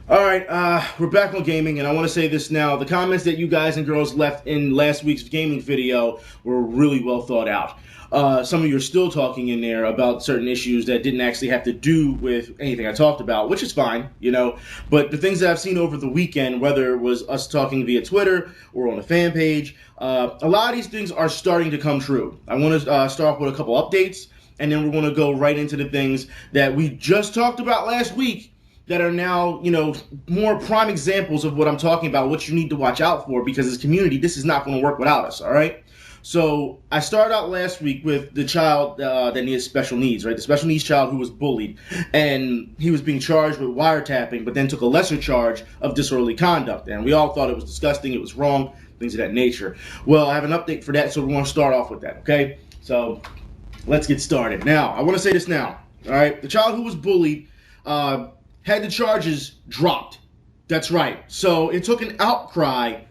Alright, we're back on gaming, and I want to say this now. The comments that you guys and girls left in last week's gaming video were really well thought out. Some of you are still talking in there about certain issues that didn't actually have to do with anything I talked about, which is fine, you know. But the things that I've seen over the weekend, whether it was us talking via Twitter or on the fan page, a lot of these things are starting to come true. I want to start off with a couple updates, and then we're going to go right into the things that we just talked about last week that are now, you know, more prime examples of what I'm talking about, what you need to watch out for, because as a community, this is not going to work without us, all right? So I started out last week with the child that needed special needs, right? The special needs child who was bullied, and he was being charged with wiretapping, but then took a lesser charge of disorderly conduct, and we all thought it was disgusting, it was wrong, things of that nature. Well, I have an update for that, so we're going to start off with that, okay? So let's get started. Now, I want to say this now, all right? The child who was bullied had the charges dropped. That's right. So it took an outcry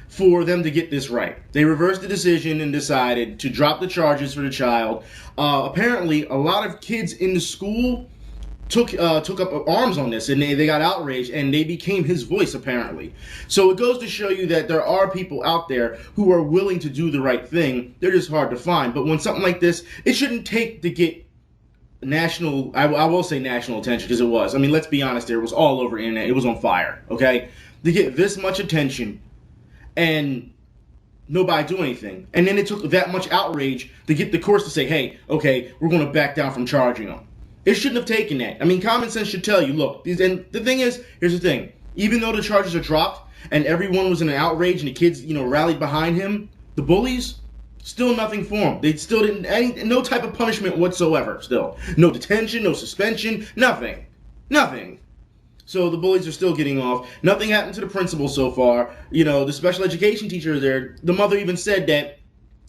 for them to get this right. They reversed the decision and decided to drop the charges for the child. Apparently, a lot of kids in the school took up arms on this, and they got outraged, and they became his voice, apparently. So it goes to show you that there are people out there who are willing to do the right thing. They're just hard to find. But when something like this, it shouldn't take to get national, I will say national attention, because it was. I mean, let's be honest, it was all over the internet. It was on fire, okay? To get this much attention and nobody do anything. And then it took that much outrage to get the courts to say, hey, okay, we're going to back down from charging them. It shouldn't have taken that. I mean, common sense should tell you, look, and the thing is, here's the thing. Even though the charges are dropped and everyone was in an outrage and the kids, you know, rallied behind him, the bullies, still nothing for them. They still didn't, no type of punishment whatsoever, still. No detention, no suspension, nothing. Nothing. So the bullies are still getting off. Nothing happened to the principal so far. You know, the special education teacher there, the mother even said that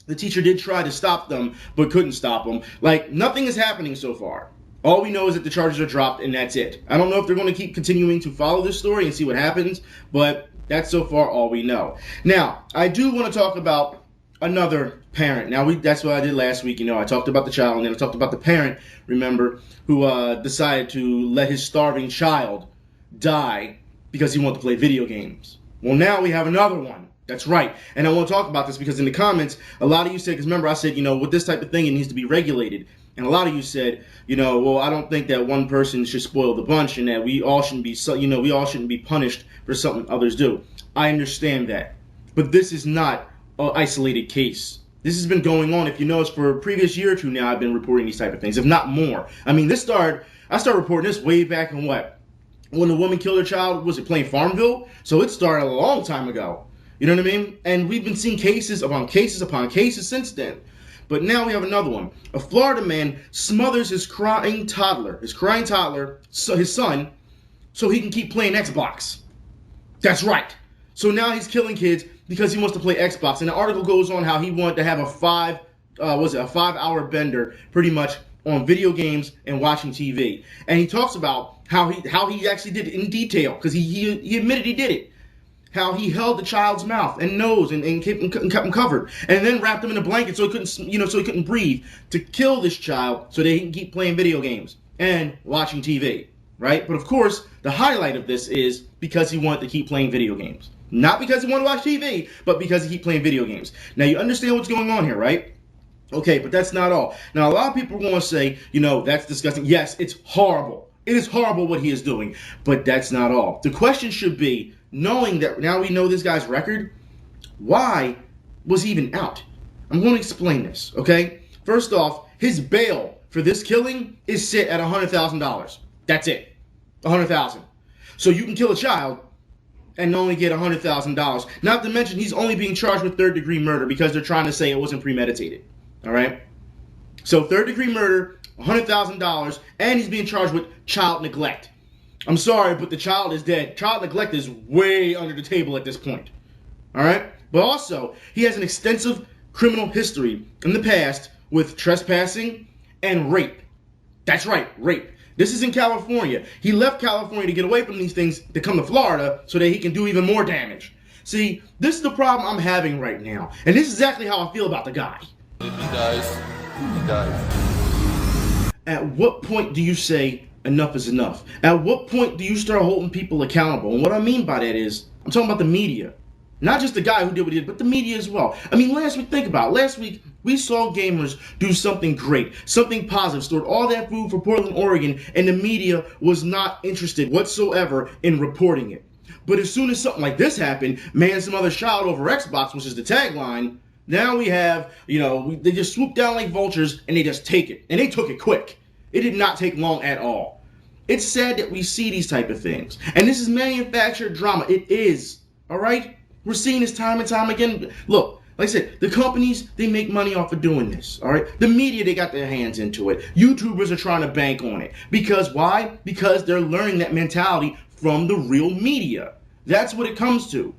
the teacher did try to stop them, but couldn't stop them. Like, nothing is happening so far. All we know is that the charges are dropped, and that's it. I don't know if they're going to keep continuing to follow this story and see what happens, but that's so far all we know. Now, I do want to talk about another parent. Now, that's what I did last week. You know, I talked about the child, and then I talked about the parent, remember, who decided to let his starving child die because he wanted to play video games. Well, now we have another one. That's right. And I want to talk about this because in the comments, a lot of you said, because remember I said, you know, with this type of thing, it needs to be regulated. And a lot of you said, you know, well, I don't think that one person should spoil the bunch and that we all shouldn't be, you know, we all shouldn't be punished for something others do. I understand that. But this is not an isolated case. This has been going on, if you notice, for a previous year or two now. I've been reporting these type of things, if not more. I mean, I started reporting this way back in what? When the woman killed her child, was it playing Farmville? So it started a long time ago. You know what I mean? And we've been seeing cases upon cases upon cases since then. But now we have another one. A Florida man smothers his crying toddler, so his son, so he can keep playing Xbox. That's right. So now he's killing kids because he wants to play Xbox. And the article goes on how he wanted to have a 5-hour bender pretty much on video games and watching TV. And he talks about how he actually did it in detail, because he admitted he did it. How he held the child's mouth and nose and kept him covered, and then wrapped him in a blanket so he couldn't, you know, so he couldn't breathe, to kill this child so that he can keep playing video games and watching TV, right? But of course, the highlight of this is because he wanted to keep playing video games. Not because he wanted to watch TV, but because he keep playing video games. Now, you understand what's going on here, right? Okay, but that's not all. Now, a lot of people are going to say, you know, that's disgusting. Yes, it's horrible. It is horrible what he is doing, but that's not all. The question should be, knowing that now we know this guy's record, why was he even out? I'm going to explain this, okay? First off, his bail for this killing is set at $100,000. That's it. $100,000. So you can kill a child and only get $100,000. Not to mention he's only being charged with third-degree murder because they're trying to say it wasn't premeditated. All right? So third-degree murder, $100,000, and he's being charged with child neglect. I'm sorry, but the child is dead. Child neglect is way under the table at this point. All right? But also, he has an extensive criminal history in the past with trespassing and rape. That's right, rape. This is in California. He left California to get away from these things to come to Florida so that he can do even more damage. See, this is the problem I'm having right now. And this is exactly how I feel about the guy. He dies. He dies. At what point do you say enough is enough. At what point do you start holding people accountable? And what I mean by that is, I'm talking about the media. Not just the guy who did what he did, but the media as well. I mean, last week, think about it. Last week, we saw gamers do something great, something positive, stored all that food for Portland, Oregon, and the media was not interested whatsoever in reporting it. But as soon as something like this happened, man, some other child over Xbox, which is the tagline, now we have, they just swoop down like vultures and they just take it. And they took it quick. It did not take long at all. It's sad that we see these type of things. And this is manufactured drama. It is. All right? We're seeing this time and time again. Look, like I said, the companies, they make money off of doing this. All right? The media, they got their hands into it. YouTubers are trying to bank on it. Because why? Because they're learning that mentality from the real media. That's what it comes to.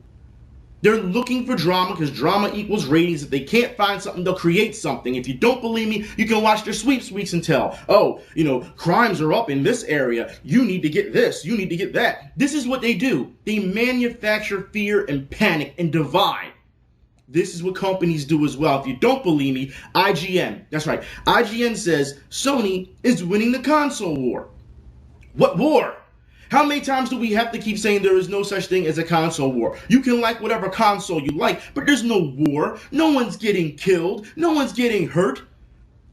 They're looking for drama because drama equals ratings. If they can't find something, they'll create something. If you don't believe me, you can watch their sweeps weeks and tell, oh, crimes are up in this area. You need to get this. You need to get that. This is what they do. They manufacture fear and panic and divide. This is what companies do as well. If you don't believe me, IGN. That's right. IGN says Sony is winning the console war. What war? How many times do we have to keep saying there is no such thing as a console war? You can like whatever console you like, but there's no war. No one's getting killed. No one's getting hurt.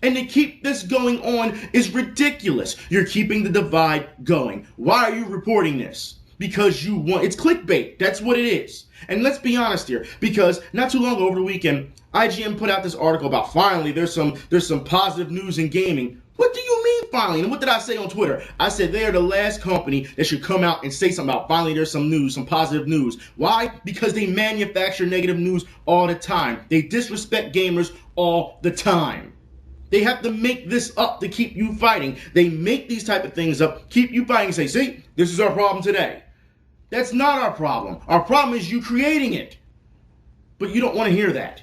And to keep this going on is ridiculous. You're keeping the divide going. Why are you reporting this? Because you want, it's clickbait. That's what it is. And let's be honest here, because not too long ago over the weekend, IGN put out this article about finally there's some positive news in gaming. What do you mean finally? And what did I say on Twitter? I said they are the last company that should come out and say something about finally there's some news, some positive news. Why? Because they manufacture negative news all the time. They disrespect gamers all the time. They have to make this up to keep you fighting. They make these type of things up, keep you fighting, and say, see, this is our problem today. That's not our problem. Our problem is you creating it. But you don't want to hear that.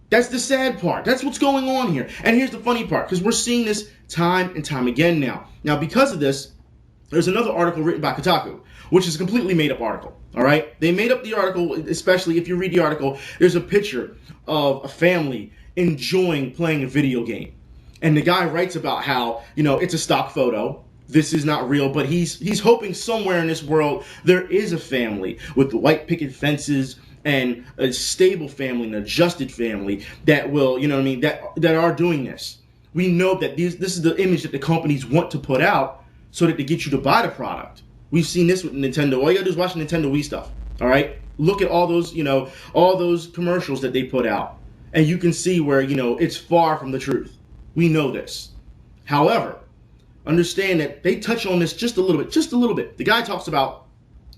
That's the sad part. That's what's going on here. And here's the funny part, because we're seeing this time and time again now. Now, because of this, there's another article written by Kotaku, which is a completely made-up article, all right? They made up the article, especially if you read the article, there's a picture of a family enjoying playing a video game. And the guy writes about how, it's a stock photo. This is not real, but he's hoping somewhere in this world there is a family with white picket fences and a stable family, an adjusted family that will, that are doing this. We know that this is the image that the companies want to put out so that they get you to buy the product. We've seen this with Nintendo. All you gotta do is watch Nintendo Wii stuff, all right? Look at all those, all those commercials that they put out. And you can see where, it's far from the truth. We know this. However, understand that they touch on this just a little bit. The guy talks about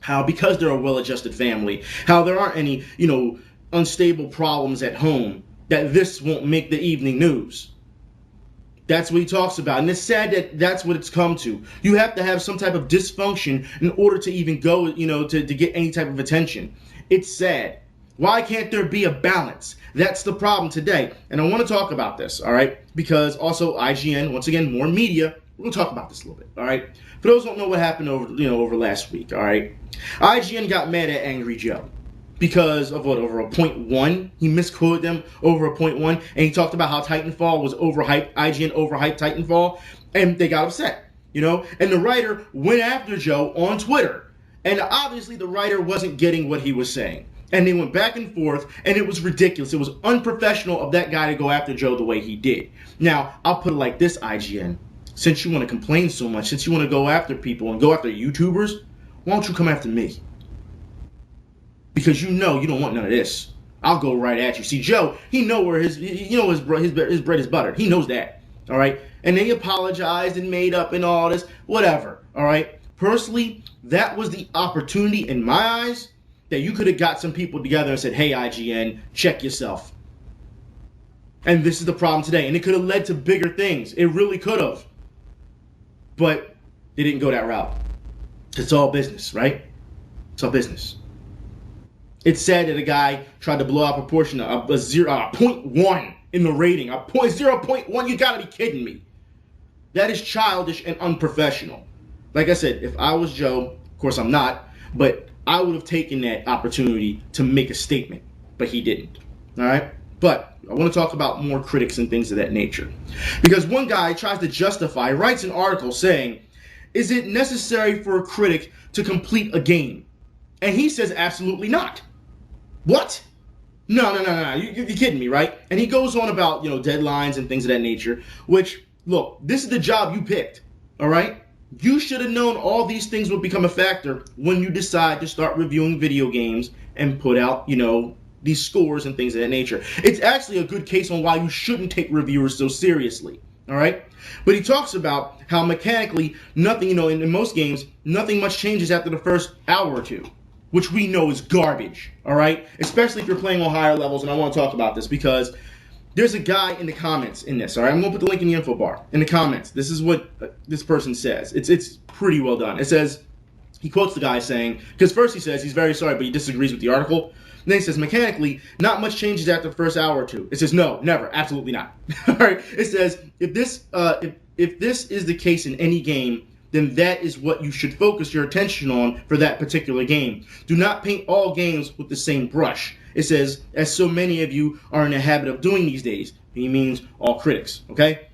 how because they're a well-adjusted family, how there aren't any, unstable problems at home, that this won't make the evening news. That's what he talks about. And it's sad that that's what it's come to. You have to have some type of dysfunction in order to even go, to get any type of attention. It's sad. Why can't there be a balance? That's the problem today. And I want to talk about this, all right? Because also IGN, once again, more media. We're going to talk about this a little bit, all right? For those who don't know what happened over last week, all right? IGN got mad at Angry Joe because of what, over a 0.1? He misquoted them over a 0.1, and he talked about how Titanfall was overhyped, IGN overhyped Titanfall, and they got upset, And the writer went after Joe on Twitter, and obviously the writer wasn't getting what he was saying. And they went back and forth, and it was ridiculous. It was unprofessional of that guy to go after Joe the way he did. Now, I'll put it like this, IGN. Since you want to complain so much, since you want to go after people and go after YouTubers, why don't you come after me? Because you don't want none of this. I'll go right at you. See, Joe, he know where his bread is buttered. He knows that, all right? And they apologized and made up and all this, whatever, all right? Personally, that was the opportunity in my eyes that you could have got some people together and said, hey, IGN, check yourself. And this is the problem today. And it could have led to bigger things. It really could have. But they didn't go that route. It's all business, right? It's all business. It's sad that a guy tried to blow out proportion of a 0.1 in the rating. A 0.1, you gotta be kidding me. That is childish and unprofessional. Like I said, if I was Joe, of course I'm not, but I would have taken that opportunity to make a statement. But he didn't. All right? But I want to talk about more critics and things of that nature. Because one guy tries to justify, writes an article saying, is it necessary for a critic to complete a game? And he says absolutely not. What? No. You're kidding me, right? And he goes on about, deadlines and things of that nature, which, look, this is the job you picked, all right? You should have known all these things would become a factor when you decide to start reviewing video games and put out, these scores and things of that nature. It's actually a good case on why you shouldn't take reviewers so seriously, all right? But he talks about how mechanically nothing, in most games, nothing much changes after the first hour or two, which we know is garbage, all right? Especially if you're playing on higher levels, and I want to talk about this because there's a guy in the comments in this, all right? I'm going to put the link in the info bar. In the comments, this is what this person says. It's pretty well done. It says, he quotes the guy saying, because first he says he's very sorry, but he disagrees with the article. And then he says, mechanically, not much changes after the first hour or two. It says, no, never, absolutely not. All right? It says, if this is the case in any game, then that is what you should focus your attention on for that particular game. Do not paint all games with the same brush. It says, as so many of you are in the habit of doing these days. He means all critics, okay?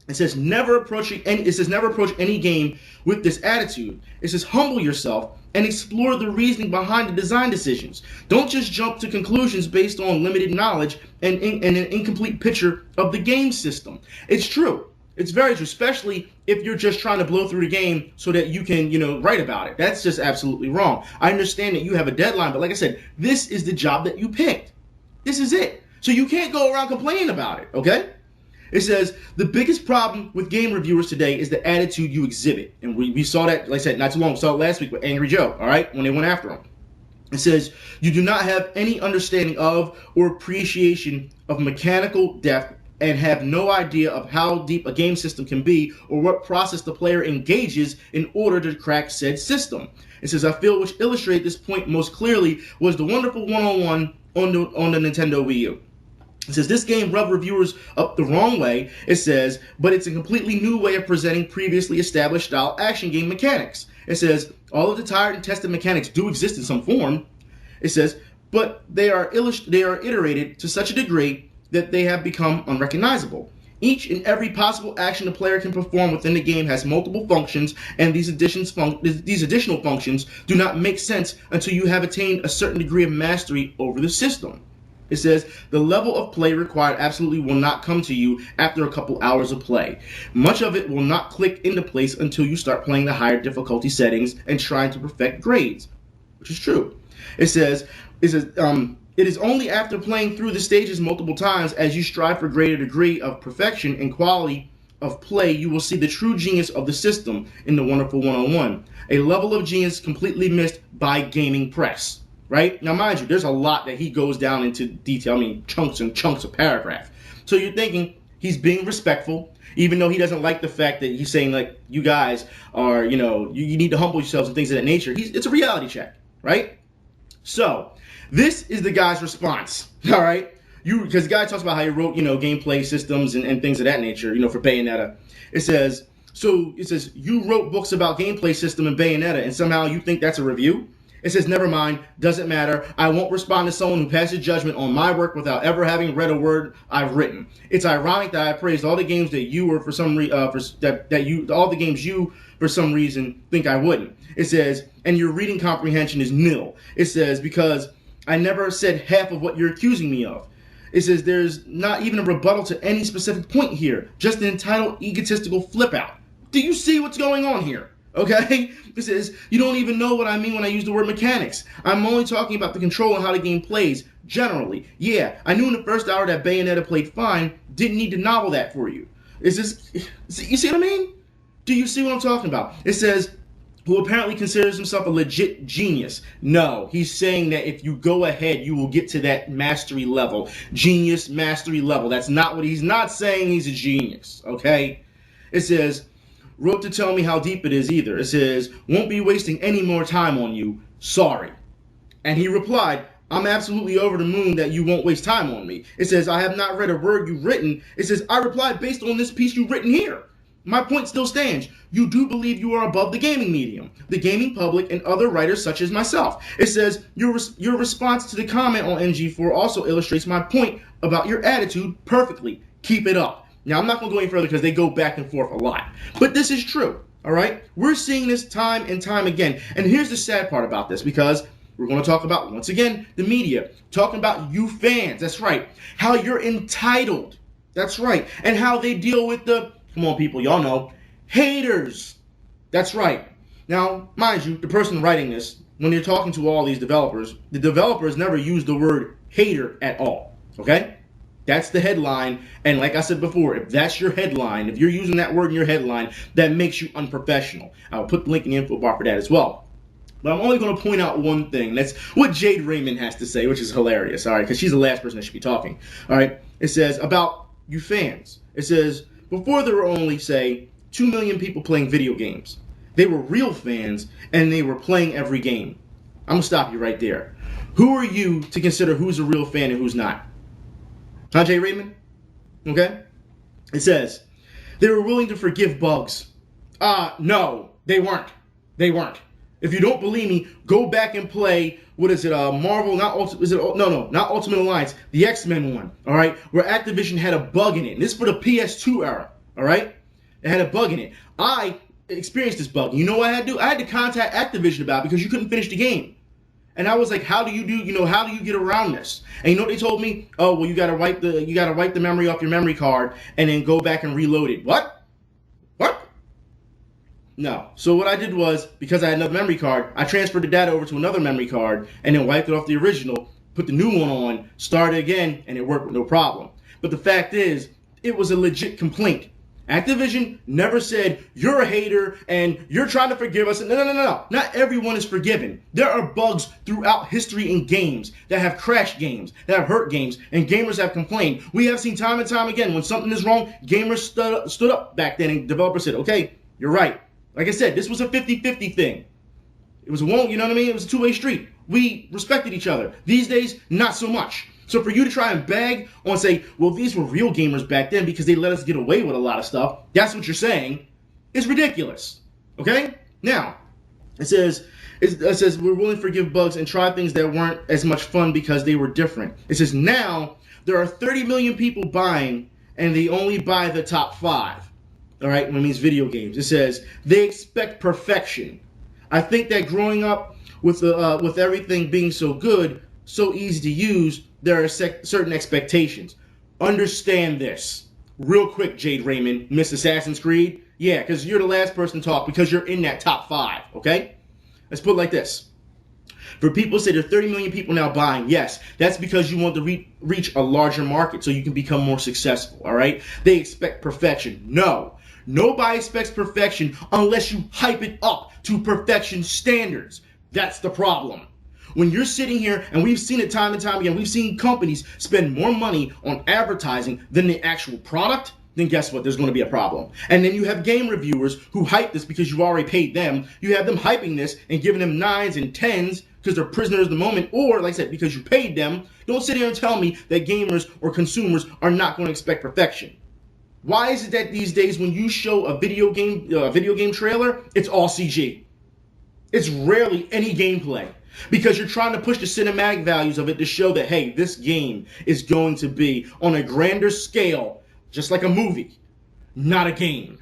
It says, never approach any game with this attitude. It says, humble yourself and explore the reasoning behind the design decisions. Don't just jump to conclusions based on limited knowledge and an incomplete picture of the game system. It's true. It's very true, especially if you're just trying to blow through the game so that you can, write about it. That's just absolutely wrong. I understand that you have a deadline, but like I said, this is the job that you picked. This is it. So you can't go around complaining about it, okay? It says, the biggest problem with game reviewers today is the attitude you exhibit. And we saw that, like I said, not too long. We saw it last week with Angry Joe, all right, when they went after him. It says, you do not have any understanding of or appreciation of mechanical depth and have no idea of how deep a game system can be or what process the player engages in order to crack said system. It says, I feel which illustrate this point most clearly was the wonderful one-on-one on the Nintendo Wii U. It says, this game rubbed reviewers up the wrong way, it says, but it's a completely new way of presenting previously established style action game mechanics. It says, all of the tired and tested mechanics do exist in some form. It says, but they are iterated to such a degree that they have become unrecognizable. Each and every possible action the player can perform within the game has multiple functions, and these additional functions do not make sense until you have attained a certain degree of mastery over the system. It says, the level of play required absolutely will not come to you after a couple hours of play. Much of it will not click into place until you start playing the higher difficulty settings and trying to perfect grades, which is true. It says, it is only after playing through the stages multiple times as you strive for greater degree of perfection and quality of play you will see the true genius of the system in the wonderful one-on-one. A level of genius completely missed by gaming press. Right? Now, mind you, there's a lot that he goes down into detail. I mean, chunks and chunks of paragraph. So you're thinking he's being respectful, even though he doesn't like the fact that he's saying, like, you guys are, you need to humble yourselves and things of that nature. It's a reality check, right? So this is the guy's response, all right? Because the guy talks about how he wrote, gameplay systems and things of that nature, for Bayonetta. It says, you wrote books about gameplay system in Bayonetta, and somehow you think that's a review? It says, never mind, doesn't matter. I won't respond to someone who passes judgment on my work without ever having read a word I've written. It's ironic that I praised all the games that you were for some for some reason think I wouldn't. It says, and your reading comprehension is nil. It says, because I never said half of what you're accusing me of. It says, there's not even a rebuttal to any specific point here, just an entitled egotistical flip out. Do you see what's going on here? Okay? It says, you don't even know what I mean when I use the word mechanics. I'm only talking about the control and how the game plays, generally. Yeah, I knew in the first hour that Bayonetta played fine, didn't need to novel that for you. You see what I mean? Do you see what I'm talking about? It says, who apparently considers himself a legit genius. No, he's saying that if you go ahead, you will get to that mastery level. Genius, mastery level. That's not what he's not saying he's a genius, okay? It says, wrote to tell me how deep it is either. It says, won't be wasting any more time on you. Sorry. And he replied, I'm absolutely over the moon that you won't waste time on me. It says, I have not read a word you've written. It says, I replied based on this piece you've written here. My point still stands. You do believe you are above the gaming medium, the gaming public, and other writers such as myself. It says, your response to the comment on NG4 also illustrates my point about your attitude perfectly. Keep it up. Now, I'm not going to go any further because they go back and forth a lot. But this is true, all right? We're seeing this time and time again. And here's the sad part about this, because we're going to talk about, once again, the media. Talking about you fans. That's right. How you're entitled. That's right. And how they deal with the, come on, people, y'all know, haters. That's right. Now, mind you, the person writing this, when you're talking to all these developers, the developers never use the word hater at all, okay? That's the headline, and like I said before, if that's your headline, if you're using that word in your headline, that makes you unprofessional. I'll put the link in the info bar for that as well. But I'm only going to point out one thing. That's what Jade Raymond has to say, which is hilarious, all right, because she's the last person that should be talking, all right? It says, about you fans, it says, before there were only, say, 2 million people playing video games. They were real fans, and they were playing every game. I'm going to stop you right there. Who are you to consider who's a real fan and who's not? Huh, Jay Raymond? Okay? It says, they were willing to forgive bugs. No, they weren't. They weren't. If you don't believe me, go back and play, what is it, Marvel, not Ultimate Alliance, the X-Men one, all right, where Activision had a bug in it. And this is for the PS2 era, all right? It had a bug in it. I experienced this bug. You know what I had to do? I had to contact Activision about it because you couldn't finish the game. And I was like, how do you get around this? And you know what they told me? Oh, well, you gotta wipe the memory off your memory card and then go back and reload it. What? What? No. So what I did was, because I had another memory card, I transferred the data over to another memory card and then wiped it off the original, put the new one on, started again, and it worked with no problem. But the fact is, it was a legit complaint. Activision never said, you're a hater and you're trying to forgive us. No. Not everyone is forgiven. There are bugs throughout history in games that have crashed games, that have hurt games, and gamers have complained. We have seen time and time again, when something is wrong, gamers stood up back then and developers said, okay, you're right. Like I said, this was a 50-50 thing. It was a you know what I mean? It was a two-way street. We respected each other. These days, not so much. So for you to try and bag on, say, well, these were real gamers back then because they let us get away with a lot of stuff, that's what you're saying, is ridiculous. Okay? Now, it says we're willing to forgive bugs and try things that weren't as much fun because they were different. It says now there are 30 million people buying and they only buy the top 5. All right? When it means video games. It says they expect perfection. I think that growing up with everything being so good, so easy to use, there are certain expectations. Understand this. Real quick, Jade Raymond, Miss Assassin's Creed. Yeah, because you're the last person to talk because you're in that top 5, okay? Let's put it like this. For people to say there are 30 million people now buying, yes, that's because you want to reach a larger market so you can become more successful, all right? They expect perfection. No. Nobody expects perfection unless you hype it up to perfection standards. That's the problem. When you're sitting here, and we've seen it time and time again, we've seen companies spend more money on advertising than the actual product, then guess what? There's going to be a problem. And then you have game reviewers who hype this because you've already paid them. You have them hyping this and giving them 9s and 10s because they're prisoners of the moment, or, like I said, because you paid them. Don't sit here and tell me that gamers or consumers are not going to expect perfection. Why is it that these days when you show a video game trailer, it's all CG? It's rarely any gameplay. Because you're trying to push the cinematic values of it to show that, hey, this game is going to be on a grander scale, just like a movie, not a game.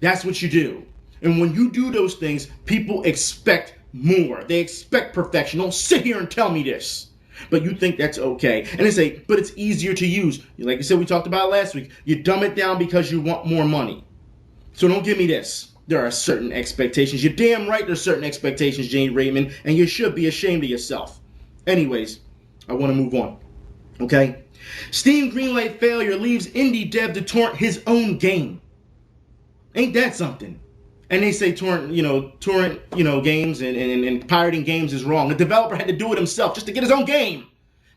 That's what you do. And when you do those things, people expect more. They expect perfection. Don't sit here and tell me this. But you think that's okay. And they say, but it's easier to use. Like I said, we talked about it last week. You dumb it down because you want more money. So don't give me this. There are certain expectations. You're damn right there's certain expectations, Jane Raymond, and you should be ashamed of yourself. Anyways, I want to move on. Okay? Steam Greenlight failure leaves Indy dev to torrent his own game. Ain't that something? And they say torrent games and pirating games is wrong. The developer had to do it himself just to get his own game.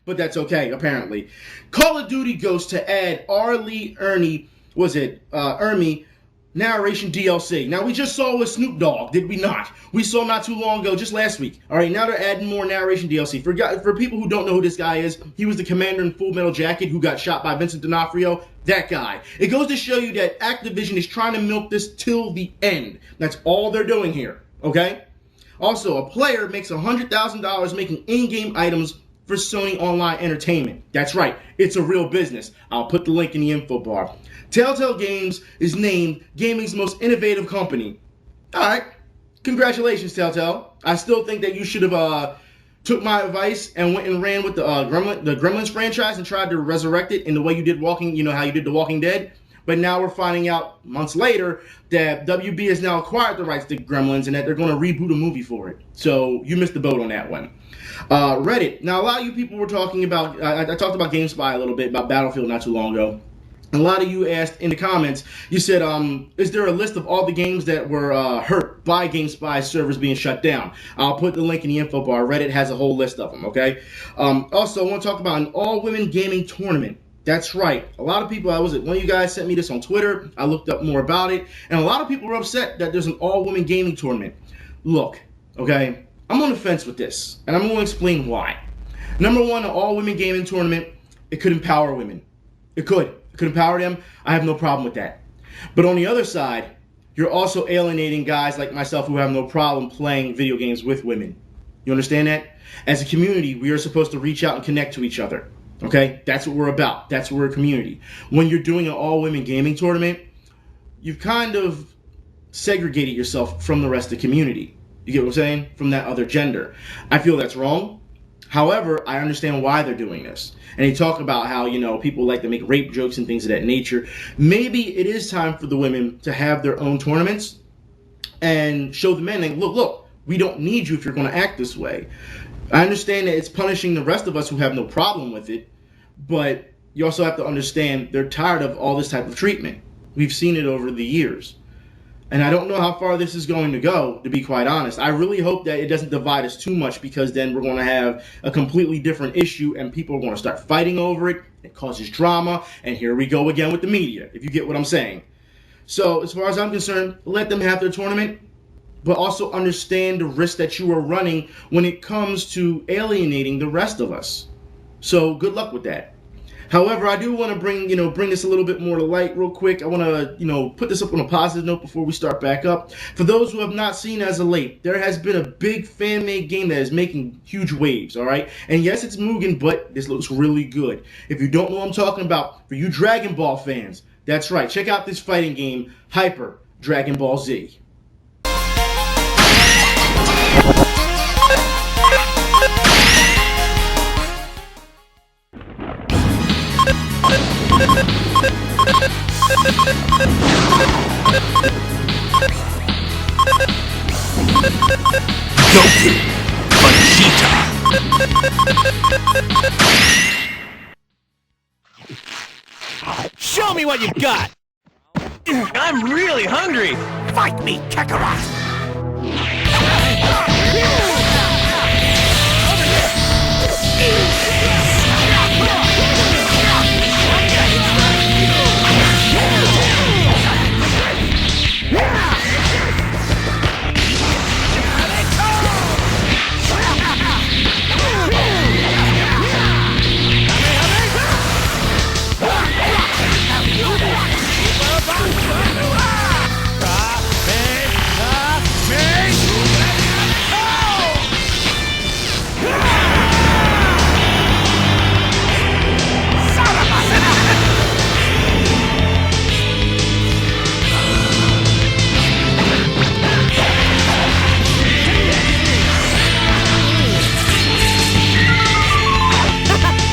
But that's okay, apparently. Call of Duty goes to add Ermey, Narration DLC. Now, we just saw with Snoop Dogg, did we not? We saw not too long ago, just last week. All right, now they're adding more narration DLC. For people who don't know who this guy is, he was the commander in Full Metal Jacket who got shot by Vincent D'Onofrio. That guy. It goes to show you that Activision is trying to milk this till the end. That's all they're doing here, okay? Also, a player makes $100,000 making in-game items for Sony Online Entertainment. That's right, it's a real business. I'll put the link in the info bar. Telltale Games is named gaming's most innovative company. Alright, congratulations, Telltale. I still think that you should have took my advice and went and ran with the Gremlins franchise and tried to resurrect it in the way you did how you did The Walking Dead. But now we're finding out months later that WB has now acquired the rights to Gremlins and that they're going to reboot a movie for it. So you missed the boat on that one. Reddit. Now, a lot of you people were talking about, I talked about Gamespy a little bit, about Battlefield not too long ago. A lot of you asked in the comments, you said, is there a list of all the games that were hurt by Gamespy servers being shut down? I'll put the link in the info bar. Reddit has a whole list of them, okay? Also, I want to talk about an all-women gaming tournament. That's right. A lot of people, one of you guys sent me this on Twitter. I looked up more about it. And a lot of people were upset that there's an all-women gaming tournament. Look, okay, I'm on the fence with this. And I'm going to explain why. Number one, an all-women gaming tournament, it could empower women. It could. It could empower them. I have no problem with that. But on the other side, you're also alienating guys like myself who have no problem playing video games with women. You understand that? As a community, we are supposed to reach out and connect to each other. Okay, that's what we're about. That's what we're a community. When you're doing an all-women gaming tournament, you've kind of segregated yourself from the rest of the community. You get what I'm saying? From that other gender. I feel that's wrong. However, I understand why they're doing this. And they talk about how, people like to make rape jokes and things of that nature. Maybe it is time for the women to have their own tournaments and show the men, like, look, we don't need you if you're going to act this way. I understand that it's punishing the rest of us who have no problem with it, but you also have to understand they're tired of all this type of treatment. We've seen it over the years. And I don't know how far this is going to go, to be quite honest. I really hope that it doesn't divide us too much, because then we're going to have a completely different issue and people are going to start fighting over it. It causes drama, and here we go again with the media, if you get what I'm saying. So as far as I'm concerned, let them have their tournament, but also understand the risk that you are running when it comes to alienating the rest of us. So good luck with that. However, I do want to bring this a little bit more to light real quick. I want to, put this up on a positive note before we start back up. For those who have not seen as of late, there has been a big fan-made game that is making huge waves, all right? And yes, it's Mugen, but this looks really good. If you don't know what I'm talking about, for you Dragon Ball fans, that's right. Check out this fighting game, Hyper Dragon Ball Z. Goku, Vegeta. Show me what you've got. I'm really hungry. Fight me, Kakarot.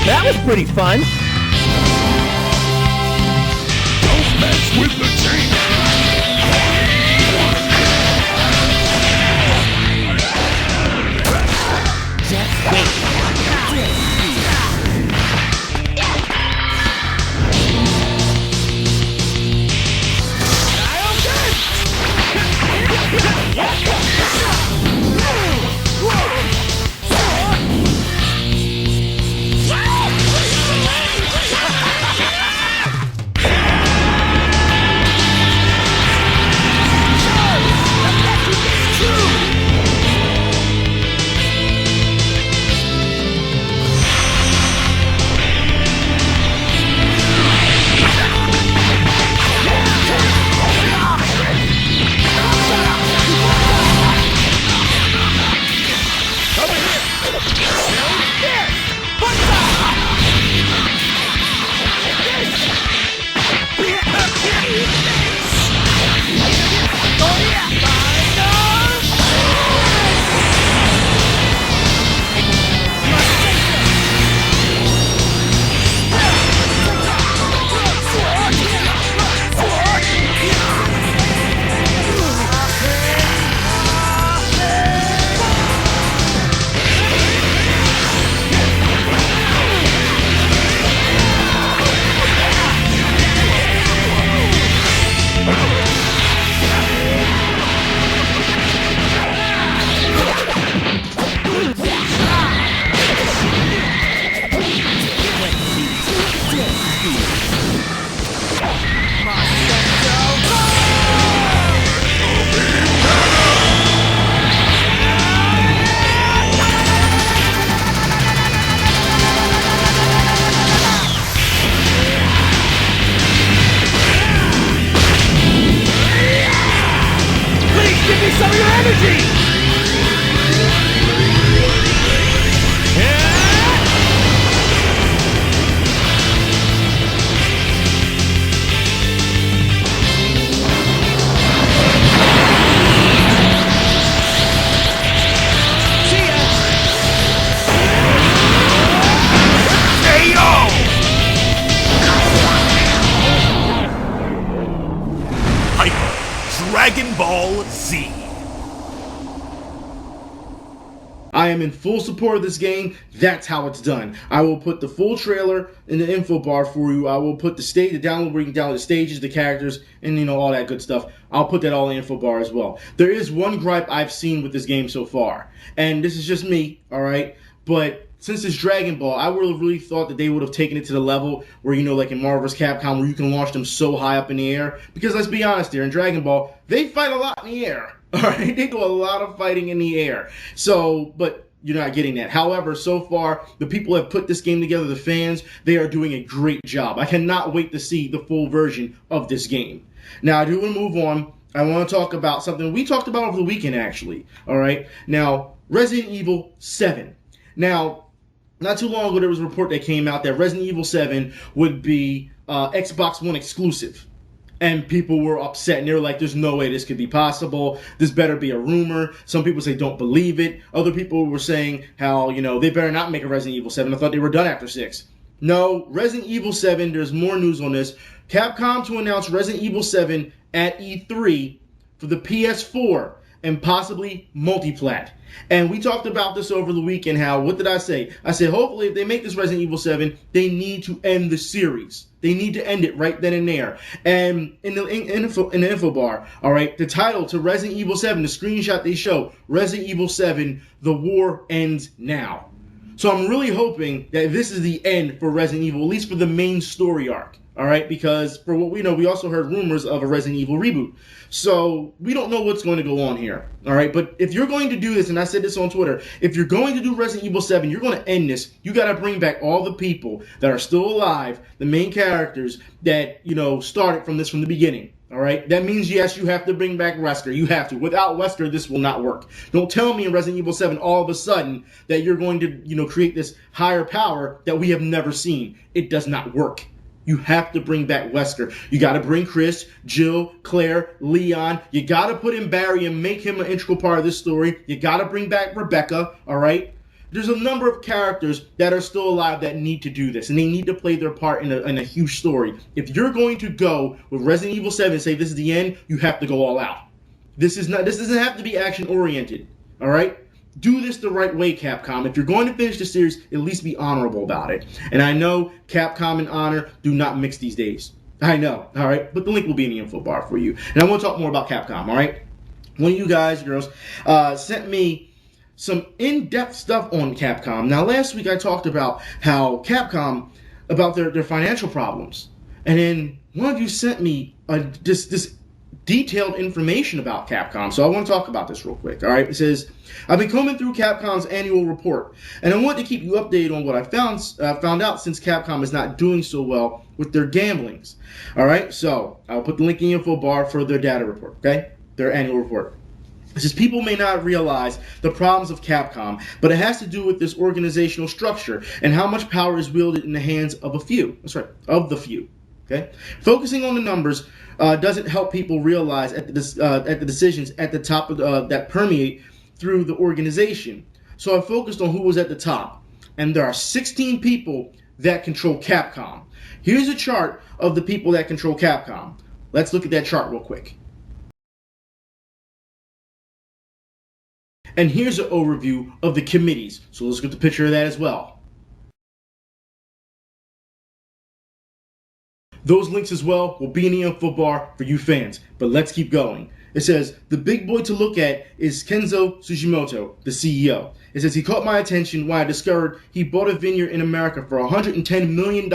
That was pretty fun. Don't mess with the tank. Just wait. I am in full support of this game. That's how it's done. I will put the full trailer in the info bar for you. I will put the download where you can download the stages, the characters, and all that good stuff. I'll put that all in the info bar as well. There is one gripe I've seen with this game so far, and this is just me, all right? But since it's Dragon Ball, I would have really thought that they would have taken it to the level where, like in Marvel vs. Capcom, where you can launch them so high up in the air. Because let's be honest here, in Dragon Ball, they fight a lot in the air. All right? They do a lot of fighting in the air. So, but you're not getting that. However, so far, the people that put this game together, the fans, they are doing a great job. I cannot wait to see the full version of this game. Now, I do want to move on. I want to talk about something we talked about over the weekend, actually. All right? Now, Resident Evil 7. Now, not too long ago, there was a report that came out that Resident Evil 7 would be Xbox One exclusive. And people were upset, and they were like, there's no way this could be possible. This better be a rumor. Some people say don't believe it. Other people were saying how, they better not make a Resident Evil 7. I thought they were done after 6. No, Resident Evil 7, there's more news on this. Capcom to announce Resident Evil 7 at E3 for the PS4 and possibly multiplat. And we talked about this over the weekend, what did I say? I said, hopefully, if they make this Resident Evil 7, they need to end the series. They need to end it right then and there. And in the info bar, all right, the title to Resident Evil 7, the screenshot they show, Resident Evil 7, The War Ends Now. So I'm really hoping that this is the end for Resident Evil, at least for the main story arc. All right, because for what we know, we also heard rumors of a Resident Evil reboot. So we don't know what's going to go on here. All right, but if you're going to do this, and I said this on Twitter, if you're going to do Resident Evil 7, you're going to end this. You got to bring back all the people that are still alive, the main characters that, started from the beginning. All right, that means, yes, you have to bring back Wesker. You have to. Without Wesker, this will not work. Don't tell me in Resident Evil 7 all of a sudden that you're going to, create this higher power that we have never seen. It does not work. You have to bring back Wesker. You got to bring Chris, Jill, Claire, Leon. You got to put in Barry and make him an integral part of this story. You got to bring back Rebecca, all right? There's a number of characters that are still alive that need to do this, and they need to play their part in a huge story. If you're going to go with Resident Evil 7 and say this is the end, you have to go all out. This doesn't have to be action-oriented, all right? Do this the right way, Capcom. If you're going to finish the series, at least be honorable about it. And I know Capcom and honor do not mix these days. I know, all right? But the link will be in the info bar for you. And I want to talk more about Capcom, all right? One of you guys, girls, sent me some in-depth stuff on Capcom. Now, last week I talked about how Capcom, about their financial problems. And then one of you sent me this detailed information about Capcom. So I want to talk about this real quick, all right? It says, I've been combing through Capcom's annual report, and I want to keep you updated on what I found out since Capcom is not doing so well with their gamblings. All right, so I'll put the link in the info bar for their data report, okay? Their annual report. It says people may not realize the problems of Capcom, but it has to do with this organizational structure and how much power is wielded in the hands of a few. That's right, of the few. Okay, focusing on the numbers doesn't help people realize at the decisions at the top of that permeate through the organization. So I focused on who was at the top, and there are 16 people that control Capcom. Here's a chart of the people that control Capcom. Let's look at that chart real quick. And here's an overview of the committees. So let's get the picture of that as well. Those links as well will be in the info bar for you fans. But let's keep going. It says, the big boy to look at is Kenzo Tsujimoto, the CEO. It says, he caught my attention when I discovered he bought a vineyard in America for $110 million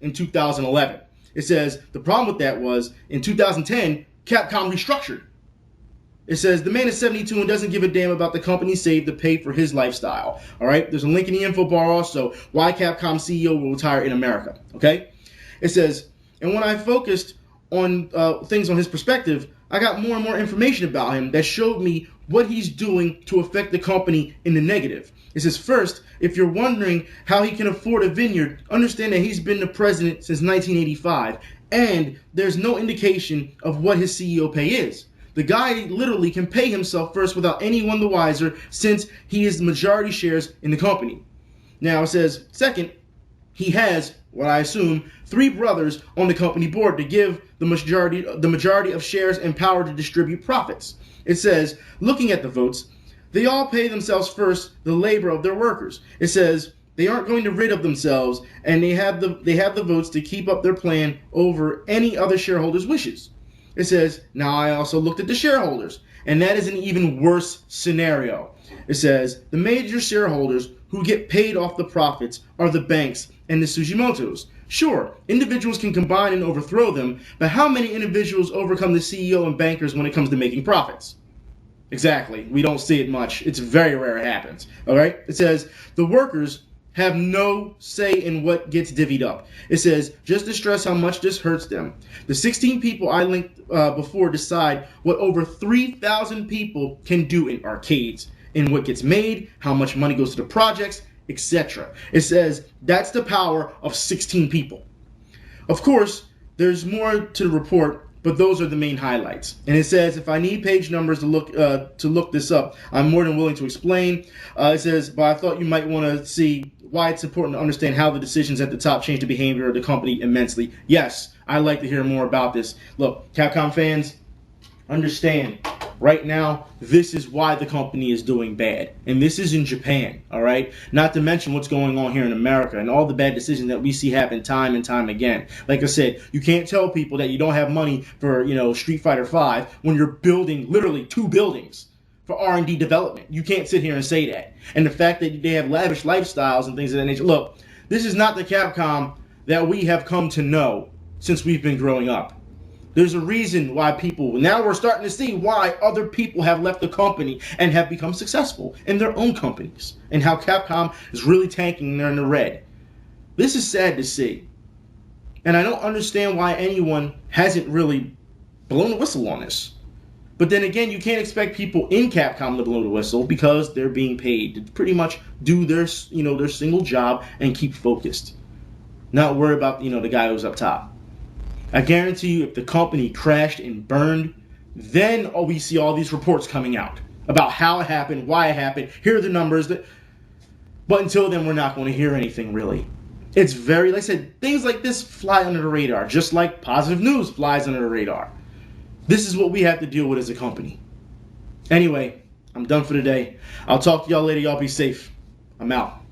in 2011. It says, the problem with that was, in 2010, Capcom restructured. It says, the man is 72 and doesn't give a damn about the company saved to pay for his lifestyle. All right, there's a link in the info bar also, why Capcom CEO will retire in America. Okay? It says, and when I focused on things on his perspective, I got more and more information about him that showed me what he's doing to affect the company in the negative. It says, first, if you're wondering how he can afford a vineyard, understand that he's been the president since 1985, and there's no indication of what his CEO pay is. The guy literally can pay himself first without anyone the wiser, since he is the majority shares in the company. Now it says, second, he has, what I assume, 3 brothers on the company board to give the majority of shares and power to distribute profits. It says, looking at the votes, they all pay themselves first the labor of their workers. It says they aren't going to rid of themselves, and they have the votes to keep up their plan over any other shareholders' wishes. It says, now I also looked at the shareholders, and that is an even worse scenario. It says the major shareholders who get paid off the profits are the banks and the Tsujimotos. Sure, individuals can combine and overthrow them, but how many individuals overcome the CEO and bankers when it comes to making profits? Exactly. We don't see it much. It's very rare it happens. All right? It says the workers have no say in what gets divvied up. It says, just to stress how much this hurts them. The 16 people I linked before decide what over 3,000 people can do in arcades, in what gets made, how much money goes to the projects, etc. It says that's the power of 16 people. Of course, there's more to the report, but those are the main highlights. And it says, if I need page numbers to look this up, I'm more than willing to explain. It says, but I thought you might want to see why it's important to understand how the decisions at the top change the behavior of the company immensely. Yes, I'd like to hear more about this. Look, Capcom fans, understand, right now, this is why the company is doing bad. And this is in Japan, all right? Not to mention what's going on here in America and all the bad decisions that we see happen time and time again. Like I said, you can't tell people that you don't have money for, Street Fighter V when you're building literally 2 buildings for R&D development. You can't sit here and say that. And the fact that they have lavish lifestyles and things of that nature. Look, this is not the Capcom that we have come to know since we've been growing up. There's a reason why now we're starting to see why other people have left the company and have become successful in their own companies, and how Capcom is really tanking and they're in the red. This is sad to see. And I don't understand why anyone hasn't really blown the whistle on this. But then again, you can't expect people in Capcom to blow the whistle because they're being paid to pretty much do their single job and keep focused. Not worry about, the guy who's up top. I guarantee you, if the company crashed and burned, then we see all these reports coming out about how it happened, why it happened, here are the numbers. But until then, we're not going to hear anything, really. It's like I said, things like this fly under the radar, just like positive news flies under the radar. This is what we have to deal with as a company. Anyway, I'm done for today. I'll talk to y'all later. Y'all be safe. I'm out.